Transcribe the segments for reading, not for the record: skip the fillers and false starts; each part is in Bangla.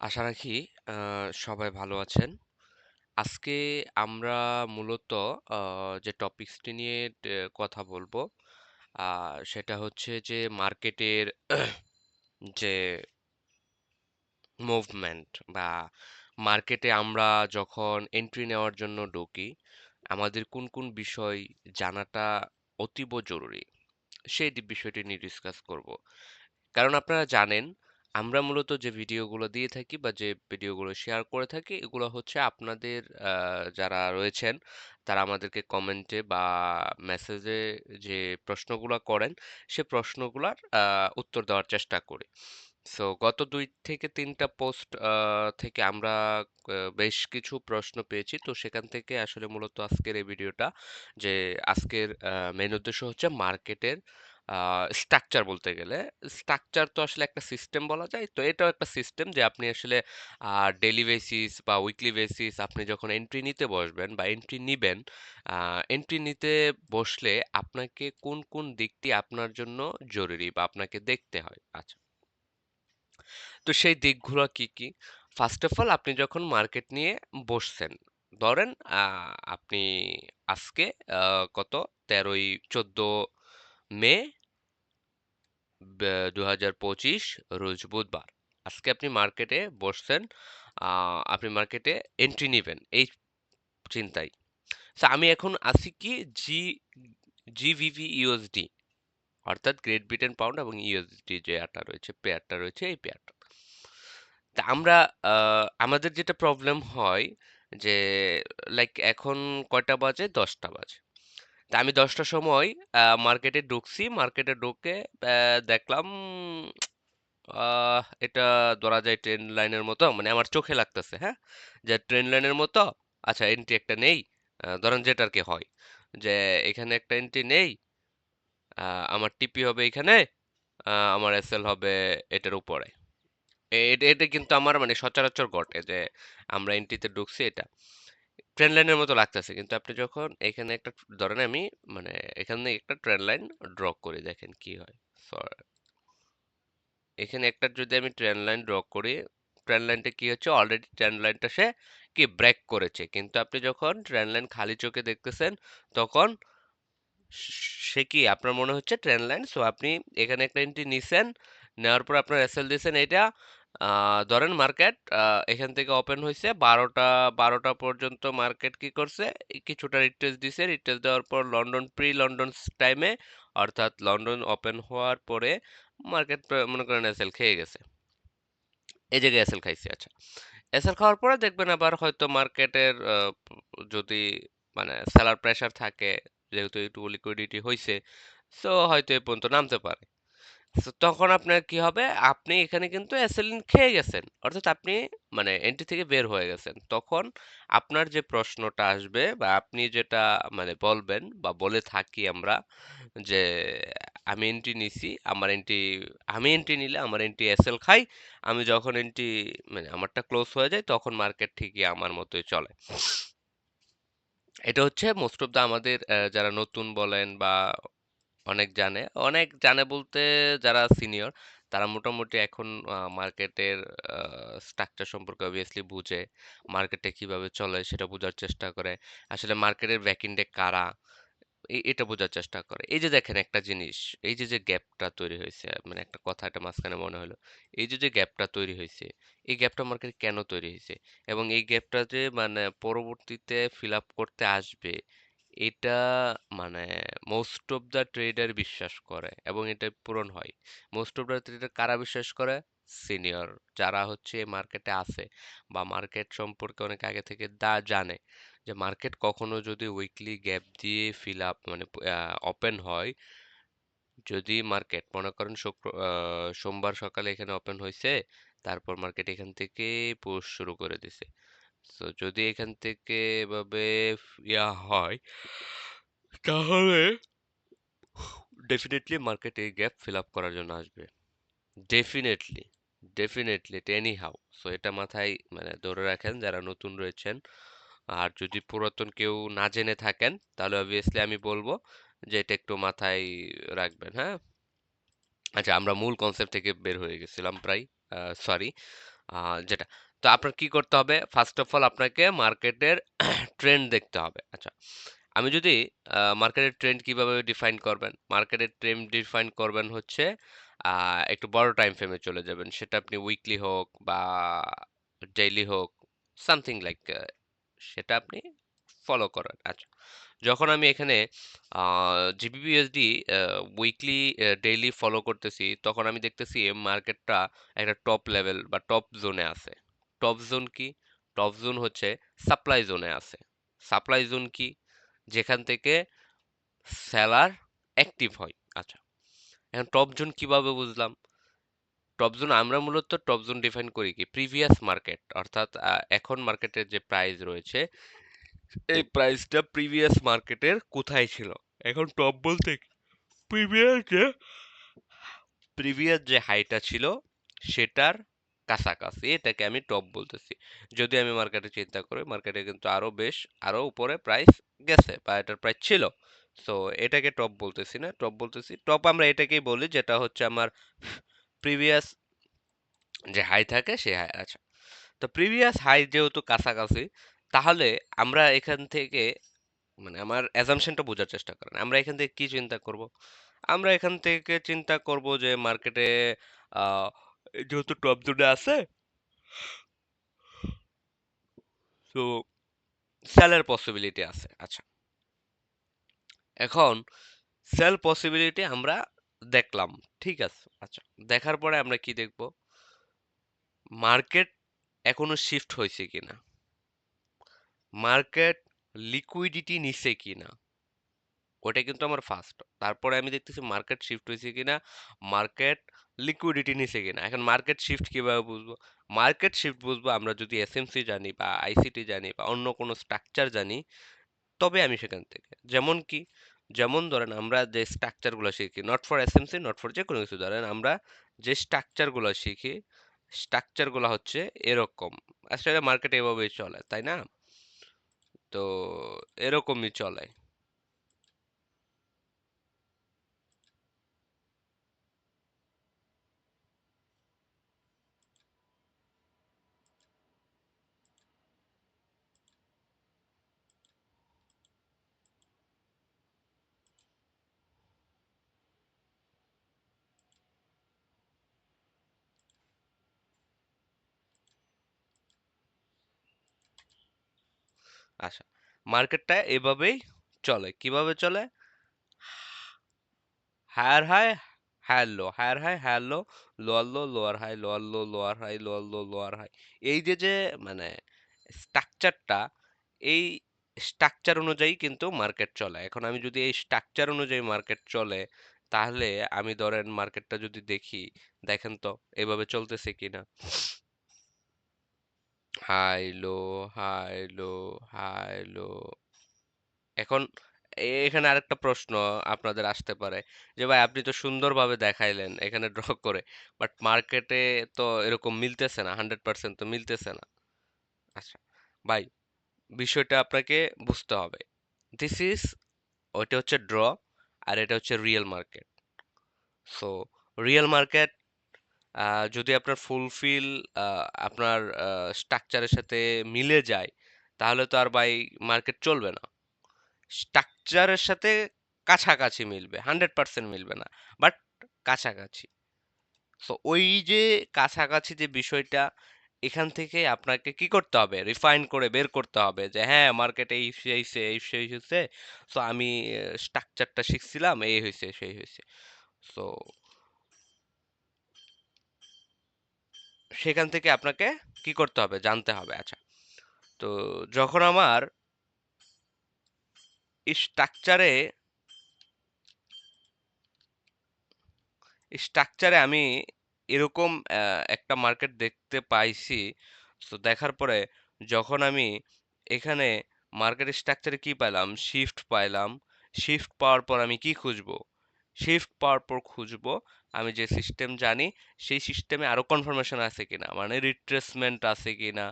আশা রাখি সবাই ভালো আছেন। আজকে আমরা মূলত যে টপিকসটি নিয়ে কথা বলবো, আ সেটা হচ্ছে যে মার্কেটের যে মুভমেন্ট বা মার্কেটে আমরা যখন এন্ট্রি নেওয়ার জন্য ঢুকি, আমাদের কোন, কোন বিষয় জানাটা অতীব জরুরি। সেই বিষয়টি নিয়ে ডিসকাস করব। কারণ আপনারা জানেন, আমরা মূলত যে ভিডিওগুলো দিয়ে থাকি বা যে ভিডিওগুলো শেয়ার করে থাকি, এগুলো হচ্ছে আপনাদের যারা রয়েছেন, তারা আমাদেরকে কমেন্টে বা মেসেজে যে প্রশ্নগুলা করেন, সে প্রশ্নগুলার উত্তর দেওয়ার চেষ্টা করি। সো গত ২ থেকে ৩ টা পোস্ট থেকে আমরা বেশ কিছু প্রশ্ন পেয়েছি। তো সেখান থেকে আসলে মূলত আজকের এই ভিডিওটা যে আজকের মেইন উদ্দেশ্য হচ্ছে মার্কেটের আ স্ট্রাকচার বলতে গেলে। স্ট্রাকচার তো আসলে একটা সিস্টেম বলা যায়। তো এটাও একটা সিস্টেম যে আপনি আসলে আ ডেইলি বেসিস বা উইকলি বেসিস আপনি যখন এন্ট্রি নিতে বসবেন বা এন্ট্রি নিবেন, আ এন্ট্রি নিতে বসলে আপনাকে কোন, কোন দিকটি আপনার জন্য জরুরি বা আপনাকে দেখতে হয়? আচ্ছা। তো সেই দিকগুলো কি, কি? ফার্স্ট অফ অল আপনি যখন মার্কেট নিয়ে বসছেন, ধরেন আপনি আজকে আ কত ১৩ই ১৪ মে ২০২৫ রোজ বুধবার। আজকে আপনি মার্কেটে বসছেন, আ আপনি মার্কেটে এন্ট্রি নিবেন এই চিন্তায়। সো আমি এখন আছি কি জি জিবিভি ইউএসডি অর্থাৎ গ্রেট ব্রিটেন পাউন্ড এবং ইউএসডি যে রয়েছে, পেয়ারটা রয়েছে এই পেয়ারটা। তা আমরা আ আমাদের যেটা প্রবলেম হয় যে লাইক এখন কয়টা বাজে? ১০টা বাজে। তা আমি ১০টার সময় মার্কেটে ঢুকছি। মার্কেটে ঢুকে দেখলাম এটা ধরা যায় ট্রেন লাইনের মতো মানে আমার চোখে লাগতেছে, হ্যাঁ? যে ট্রেন লাইনের মতো আচ্ছা এন্ট্রি একটা নেই। ধরেন যেটা আরকি হয়। যে এখানে একটা এন্ট্রি নেই। আ আমার টিপি হবে এইখানে, আমার এসএল হবে এটার উপরে। এটা এটা কিন্তু আমার মানে সচরাচর ঘটে যে আমরা এন্ট্রিতে ঢুকছি এটা। ট্রেন লাইনের মতো লাগতেছে। কিন্তু আপনি যখন এখানে একটা ধরেন আমি মানে এখানে একটা ট্রেন লাইন ড্র করি দেখেন কি হয়। স এখানে একটা যদি আমি ট্রেন লাইন ড্র করি, ট্রেন লাইনটা কি হচ্ছে অলরেডি ট্রেন লাইনটা সে কি ব্রেক করেছে। কিন্তু আপনি যখন ট্রেন লাইন খালি চোখে দেখতেছেন তখন সে কি আপনার মনে হচ্ছে ট্রেন লাইন। সো আপনি এখানে একটা এন্ট্রি নিছেন, নেওয়ার পর আপনার এসএল দিয়েছেন এইটা। ধরেন মার্কেট এখান থেকে ওপেন হইছে ১২টা পর্যন্ত মার্কেট কি করছে? কিছুটা রিট্রেস দিছে। রিট্রেস দেওয়ার পর লন্ডন লন্ডন টাইমে অর্থাৎ লন্ডন ওপেন হওয়ার পরে মার্কেট মনে করেন এসএল খেয়ে গেছে। এই জায়গায় এসএল খাইছে আচ্ছা। এসএল খাওয়ার পরে দেখবেন আবার হয়তো মার্কেটের যদি মানে সেলার প্রেশার থাকে, যেহেতু একটু লিকুইডিটি হইছে, সো হয়তো এ পর্যন্ত নামতে পারে। সো তখন আপনার কি হবে? আপনি এখানে কিন্তু অ্যাসেলিন খেয়ে গেছেন। অর্থাৎ আপনি মানে এন্ট্রি থেকে বের হয়ে গেছেন। তখন আপনার যে প্রশ্নটা আসবে বা আপনি যেটা মানে বলবেন বা বলে থাকি আমরা যে, "আমি এন্ট্রি নিছি। আমি এন্ট্রি নিলে আমার এন্ট্রি এসএল খাই। আমি যখন এন্ট্রি মানে আমারটা ক্লোজ হয়ে যায় তখন মার্কেট ঠিকই আমার মতোই চলে।" এটা হচ্ছে মোস্ট অফ দা আমাদের যারা নতুন বলেন বা অনেক জানে বলতে যারা সিনিয়র তারা মোটামুটি এখন মার্কেটের স্ট্রাকচার সম্পর্কে অবভিয়াসলি বুঝে। মার্কেটে কিভাবে চলে সেটা বোঝার চেষ্টা করে। আসলে মার্কেটের ব্যাকএন্ডে কারা এটা বোঝার চেষ্টা করে। এই যে দেখেন একটা জিনিস, এই যে গ্যাপটা তৈরি হইছে, মানে একটা কথা এটা মাঝখানে মনে হলো। এই যে গ্যাপটা তৈরি হইছে, এই গ্যাপটা মার্কেটে কেন তৈরি হইছে? এবং এই গ্যাপটা যে মানে পরবর্তীতে ফিল আপ করতে আসবে, এটা মানে মোস্ট অফ দ্যা ট্রেডার বিশ্বাস করে এবং এটা পূরণ হয়। মোস্ট অফ দ্যা ট্রেডার কারা বিশ্বাস করে? সিনিয়র যারা হচ্ছে মার্কেটে আছে বা মার্কেট সম্পর্কে অনেক আগে থেকে জানে। যে মার্কেট কখনো যদি উইকলি গ্যাপ দিয়ে ফিল আপ মানে ওপেন হয়, যদি মার্কেট মনে করেন সোমবার সকালে এখানে ওপেন হয়েছে, তারপর মার্কেট এখান থেকে পুশ শুরু করে দিছে। তো যদি এখান থেকে এভাবে হয়, তাহলে ডেফিনেটলি মার্কেট এই গ্যাপ ফিল আপ করার জন্য আসবে। Definitely, definitely it any how. So এটা মাথায় মানে ধরে রাখেন যারা নতুন রয়েছেন। আর যদি পুরাতন কেউ না জেনে থাকেন তাহলে অবভিয়াসলি আমি বলবো যে এটা একটু মাথায় রাখবেন, হ্যাঁ? আচ্ছা আমরা মূল কনসেপ্ট থেকে বের হয়ে গেছিলাম প্রায়। সরি। যেটা, তো আপনার কি করতে হবে, ফার্স্ট অফ অল আপনাকে মার্কেটের ট্রেন্ড দেখতে হবে। আচ্ছা, আমি যদি মার্কেটের ট্রেন্ড কিভাবে ডিফাইন করবেন, মার্কেটের ট্রেন্ড ডিফাইন করবেন হচ্ছে একটু বড় টাইম ফ্রেমে চলে যাবেন, সেটা আপনি উইকলি হোক বা ডেইলি হোক, সামথিং লাইক, সেটা আপনি ফলো করেন। আচ্ছা, যখন আমি এখানে জিবিপিএসডি উইকলি ডেইলি ফলো করতেছি, তখন আমি দেখতেছি মার্কেটটা একটা টপ লেভেল বা টপ জোনে আছে। টপ জোন কি? টপ জোন হচ্ছে সাপ্লাই জোনে আছে। সাপ্লাই জোন কি? যেখান থেকে সেলার অ্যাক্টিভ হয়। আচ্ছা, এখন টপ জোন কিভাবে বুঝলাম? টপ জোন আমরা মূলত টপ জোন ডিফাইন করি কি, প্রিভিয়াস মার্কেট, অর্থাৎ এখন মার্কেটের যে প্রাইস রয়েছে, এই প্রাইসটা প্রিভিয়াস মার্কেটের কোথায় ছিল। এখন টপ বলতে প্রিভিয়াস যে প্রিভিয়াস যে হাইটা ছিল সেটার কাছাকাছি, এটাকে আমি টপ বলতেছি। যদি আমি মার্কেটে চিন্তা করি, মার্কেটে কিন্তু আরো উপরে প্রাইস গেছে বা এটার প্রাইস ছিল, তো এটাকে টপ বলতেছি না, টপ বলতেছি টপ আমরা এটাকেই বলি যেটা হচ্ছে আমার প্রিভিয়াস যে হাই থাকে সে হাই। আচ্ছা, তো প্রিভিয়াস হাই যেহেতু কাছাকাছি, তাহলে আমরা এখান থেকে, মানে আমার অ্যাজাম্পশনটা বোঝার চেষ্টা করেন, আমরা এখান থেকে কি চিন্তা করব? আমরা এখান থেকে চিন্তা করব যে মার্কেটে আহ, যেহেতু টপ জোনে আছে, তো সেলের পসিবিলিটি আছে। আচ্ছা, এখন সেল পসিবিলিটি আমরা দেখলাম, ঠিক আছে। আচ্ছা, দেখার পরে আমরা কি দেখব, মার্কেট এখনো শিফট হয়েছে কিনা, মার্কেট লিকুইডিটি নিছে কিনা, ওটা কিন্তু আমার ফার্স্ট। তারপরে আমি দেখতেছি মার্কেট শিফট হয়েছে কিনা, মার্কেট লিকুইডিটি নিছে কিনা। এখন মার্কেট শিফট কিভাবে বুঝবো? মার্কেট শিফট বুঝবো আমরা যদি এসএমসি জানি বা আইসিটি জানি বা অন্য কোনো স্ট্রাকচার জানি, তবে আমি সেখান থেকে, যেমন কি, যেমন ধরেন আমরা যে স্ট্রাকচার গুলো শিখি, not for SMC, not for যে কোনো কিছু, ধরেন আমরা যে স্ট্রাকচার গুলো শিখি, স্ট্রাকচার গুলো হচ্ছে এরকম। আসলে মার্কেট এভাবেই চলে, তাই না? তো এরকমই চলে। আচ্ছা, মার্কেটটা এভাবেই চলে। কিভাবে চলে? Higher high, higher low, higher high, higher low, lower low, lower high, lower low, lower high, lower low, lower high. এই যে যে মানে স্ট্রাকচারটা, এই স্ট্রাকচার অনুযায়ী কিন্তু মার্কেট চলে। এখন আমি যদি এই স্ট্রাকচার অনুযায়ী মার্কেট চলে, তাহলে আমি ধরেন মার্কেটটা যদি দেখি, দেখেন তো এভাবে চলতেছে কিনা, high low, high low, high low. এখন এখানে আরেকটা প্রশ্ন আপনাদের আসতে পারে যে ভাই আপনি তো সুন্দরভাবে দেখাইলেন এখানে ড্র করে, বাট মার্কেটে তো এরকম মিলতেছে না, 100% তো মিলতেছে না। আচ্ছা ভাই, বিষয়টা আপনাকে বুঝতে হবে। দিস ইজ, ওইটা হচ্ছে ড্র, আর এটা হচ্ছে real market. So real market যদি আপনার ফুলফিল আপনার স্ট্রাকচারের সাথে মিলে যায়, তাহলে তো আর ভাই মার্কেট চলবে না। স্ট্রাকচারের সাথে কাছাকাছি মিলবে, 100% মিলবে না, বাট কাছাকাছি। সো ওই যে কাছাকাছি যে বিষয়টা, এখান থেকে আপনাকে কি করতে হবে, রিফাইন করে বের করতে হবে যে হ্যাঁ মার্কেটে এই হয়েছে, এই সেই হয়েছে। সো আমি স্ট্রাকচারটা শিখছিলাম, এই হয়েছে সেই হয়েছে। সো সেখান থেকে আপনাকে কি করতে হবে, জানতে হবে। আচ্ছা, তো যখন আমার স্ট্রাকচারে স্ট্রাকচারে আমি এরকম একটা মার্কেট দেখতে পাইছি, তো দেখার পরে যখন আমি এখানে মার্কেট স্ট্রাকচারে কি পাইলাম, শিফট পাইলাম। শিফট পাওয়ার পর আমি কি খুঁজবো? শিফট পাওয়ার পর খুঁজবো আমি যে সিস্টেম জানি, সেই সিস্টেমে আরো কনফার্মেশন আছে কিনা, মানে রিট্রেসমেন্ট আছে কিনা,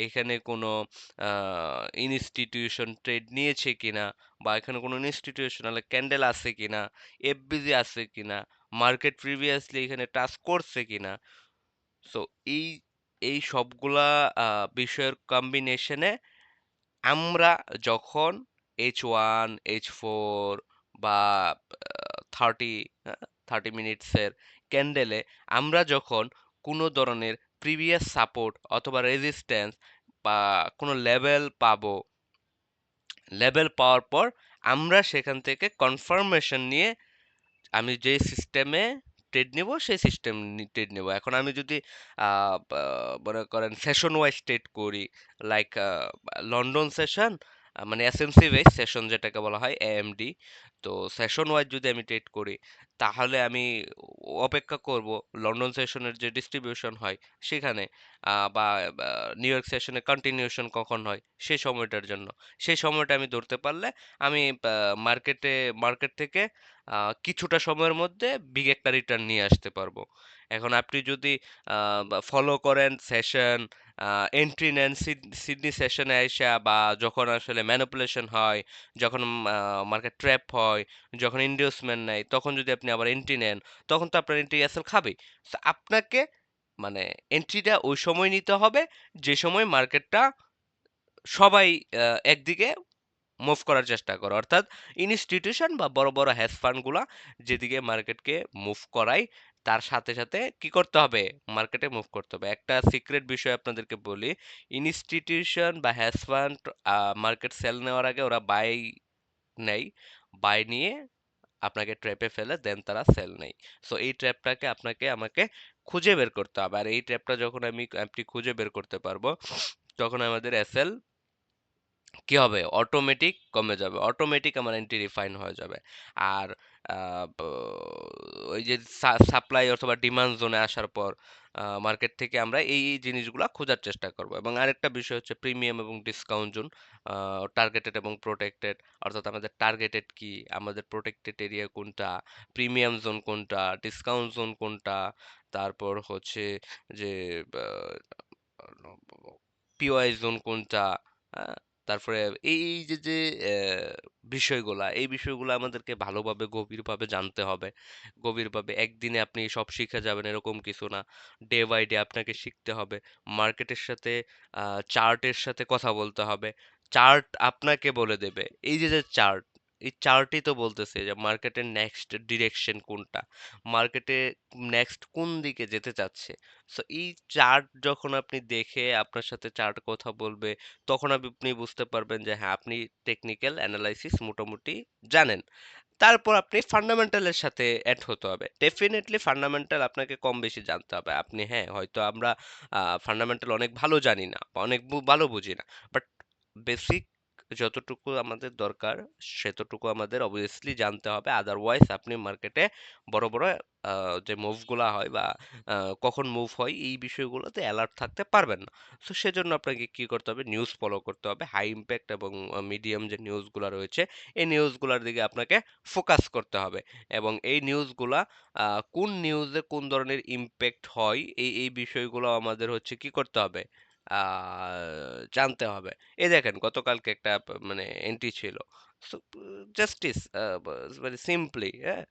এখানে কোনো ইনস্টিটিউশন ট্রেড নিয়েছে কিনা, বা এখানে কোনো ইনস্টিটিউশনাল ক্যান্ডেল আছে কিনা, এফবিজি আছে কিনা, মার্কেট প্রিভিয়াসলি এখানে টাচ করছে কিনা। সো এই এই সবগুলা বিষয়ের কম্বিনেশনে আমরা যখন H1 H4 বা 30 30 মিনিটসের ক্যান্ডেলে আমরা যখন কোনো ধরনের প্রিভিয়াস সাপোর্ট অথবা রেজিস্ট্যান্স বা কোনো লেভেল পাবো, লেভেল পাওয়ার পর আমরা সেখান থেকে কনফার্মেশন নিয়ে আমি যে সিস্টেমে ট্রেড নিব সেই সিস্টেম ট্রেড নিব। এখন আমি যদি মনে করেন সেশন ওয়াইজ ট্রেড করি, লাইক লন্ডন সেশন, মানে এসএমসি ওয়াইজ সেশন যেটাকে বলা হয় এএমডি, তো সেশন ওয়াইজ যদি আমি ট্রেড করি তাহলে আমি অপেক্ষা করব লন্ডন সেশনের যে ডিস্ট্রিবিউশন হয় সেখানে, বা নিউ ইয়র্ক সেশনের কন্টিনিউশন কখন হয় সেই সময়টার জন্য। সেই সময়টা আমি ধরতে পারলে আমি মার্কেট থেকে কিছুটা সময়ের মধ্যে বিগ একটা রিটার্ন নিয়ে আসতে পারবো। এখন আপনি যদি ফলো করেন সেশন, এন্ট্রি নেন সিডনি সেশনে আইসা, বা যখন আসলে ম্যানিপুলেশন হয়, যখন মার্কেট ট্র্যাপ হয়, যখন ইনডিউসমেন্ট নেয়, তখন যদি আপনি আবার এন্ট্রি নেন, তখন তো আপনার এন্ট্রি এসএল খাবেই। তো আপনাকে মানে এন্ট্রিটা ওই সময় নিতে হবে যে সময় মার্কেটটা সবাই একদিকে মুভ করার চেষ্টা করো, অর্থাৎ ইনস্টিটিউশন বা বড় বড় হ্যাজ ফান্ড গুলা যেদিকে মার্কেটকে মুভ করায় তার সাথে সাথে কি করতে হবে, মার্কেটে মুভ করতে হবে। একটা সিক্রেট বিষয় আপনাদেরকে বলি, ইনস্টিটিউশন বা হ্যাজ ফান্ড মার্কেট সেল নেওয়ার আগে ওরা বাই নেয়, বাই নিয়ে আপনাকে ট্র্যাপে ফেলে দেন তারা সেল নেয়। সো এই ট্র্যাপটাকে আপনাকে আমাকে খুঁজে বের করতে হবে, আর এই ট্র্যাপটা যখন আপনি খুঁজে বের করতে পারবো তখন আমাদের এসএল কি হবে, অটোমেটিক কমে যাবে, অটোমেটিক আমার এন্ট্রি রিফাইন হয়ে যাবে। আর ওই যে সাপ্লাই অথবা ডিমান্ড জোনে আসার পর মার্কেট থেকে আমরা এই জিনিসগুলা খোঁজার চেষ্টা করব। এবং আরেকটা বিষয় হচ্ছে প্রিমিয়াম এবং ডিসকাউন্ট জোন, টার্গেটেড এবং প্রোটেক্টেড, অর্থাৎ আমাদের টার্গেটেড কি, আমাদের প্রোটেক্টেড এরিয়া কোনটা, প্রিমিয়াম জোন কোনটা, ডিসকাউন্ট জোন কোনটা, তারপর হচ্ছে যে পিওআই জোন কোনটা, হ্যাঁ? তারপরে এই যে বিষয়গুলা, এই বিষয়গুলো আমাদেরকে ভালোভাবে গভীরভাবে জানতে হবে। গভীরভাবে একদিনে আপনি সব শিখে যাবেন এরকম কিছু না। ডে বাই ডে আপনাকে শিখতে হবে। মার্কেটের সাথে চার্টের সাথে কথা বলতে হবে। চার্ট আপনাকে বলে দেবে। এই যে চার্ট, এই চার্টই তো বলতেছে যে মার্কেটের নেক্সট ডিরেকশন কোনটা, মার্কেটে নেক্সট কোন দিকে যেতে চাচ্ছে। সো এই চার্ট যখন আপনি দেখে আপনার সাথে চার্ট কথা বলবে, তখন আপনি বুঝতে পারবেন যে হ্যাঁ আপনি টেকনিক্যাল অ্যানালাইসিস মোটামুটি জানেন। তারপর আপনি ফান্ডামেন্টালের সাথে অ্যাড হতে হবে। ডেফিনেটলি ফান্ডামেন্টাল আপনাকে কম বেশি জানতে হবে। আপনি হ্যাঁ হয়তো আমরা ফান্ডামেন্টাল অনেক ভালো জানি না বা অনেক ভালো বুঝি না, বাট বেসিক যতটুকু আমাদের দরকার সেতটুকু আমাদের অবভিয়াসলি জানতে হবে। আদারওয়াইজ আপনি মার্কেটে বড় বড় যে মুভগুলা হয় বা কখন মুভ হয় এই বিষয়গুলোতে অ্যালার্ট থাকতে পারবেন না। সো সেজন্য আপনাকে কি করতে হবে, নিউজ ফলো করতে হবে, হাই ইম্প্যাক্ট এবং মিডিয়াম যে নিউজগুলো রয়েছে এই নিউজগুলোর দিকে আপনাকে ফোকাস করতে হবে। এবং এই নিউজগুলা কোন নিউজে কোন ধরনের ইম্প্যাক্ট হয় এই বিষয়গুলো আমাদের হচ্ছে কি করতে হবে, জানতে হবে। এই দেখেন গতকালকে একটা মানে এন্ট্রি ছিল, সো জাস্টিস, মানে সিম্পলি, হ্যাঁ।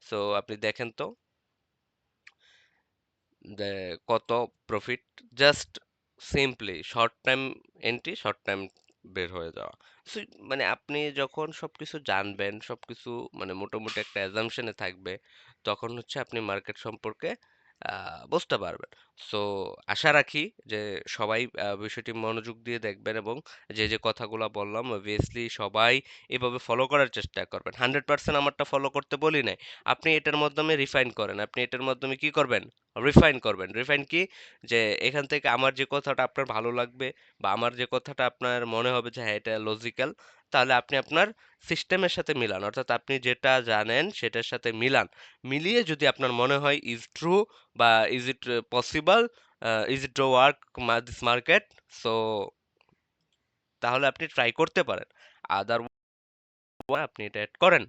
সো আপনি দেখেন তো যে কত profit, just simply short time entry, short time বের হয়ে যাওয়া। So, মানে আপনি যখন সবকিছু জানবেন, সবকিছু মানে মোটামুটি একটা অ্যাজাম্পশনে থাকবে, তখন হচ্ছে আপনি মার্কেট সম্পর্কে বুঝতে পারবেন। সো আশা রাখি যে সবাই বিষয়টি মনোযোগ দিয়ে দেখবেন, এবং যে কথাগুলো বললাম অবভিয়াসলি সবাই এভাবে ফলো করার চেষ্টা করবেন। 100% আমারটা ফলো করতে বলি নাই, আপনি এটার মাধ্যমে রিফাইন করেন, আপনি এটার মাধ্যমে কি করবেন, রিফাইন করবেন। রিফাইন কি, যে এখান থেকে আমার যে কথাটা আপনার ভালো লাগবে বা আমার যে কথাটা আপনার মনে হবে যে হ্যাঁ এটা লজিক্যাল, তাহলে আপনি আপনার সিস্টেমের সাথে মিলান, অর্থাৎ আপনি যেটা জানেন সেটার সাথে মিলান। মিলিয়ে যদি আপনার মনে হয় ইজ ট্রু বা is it possible, is it work this market, so তাহলে আপনি ট্রাই করতে পারেন। আদারওয়াইজ আপনি এটা অ্যাড করেন।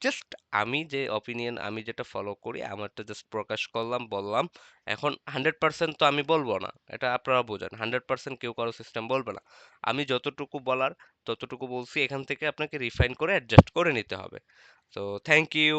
জাস্ট আমি যে অপিনিয়ন, আমি যেটা ফলো করি আমারটা জাস্ট প্রকাশ করলাম, বললাম। এখন 100% তো আমি বলবো না, এটা আপনারা বোঝেন, 100% কেউ কারো সিস্টেম বলবে না। আমি যতটুকু বলার ততটুকু বলছি, এখান থেকে আপনাকে রিফাইন করে অ্যাডজাস্ট করে নিতে হবে। তো থ্যাংক ইউ।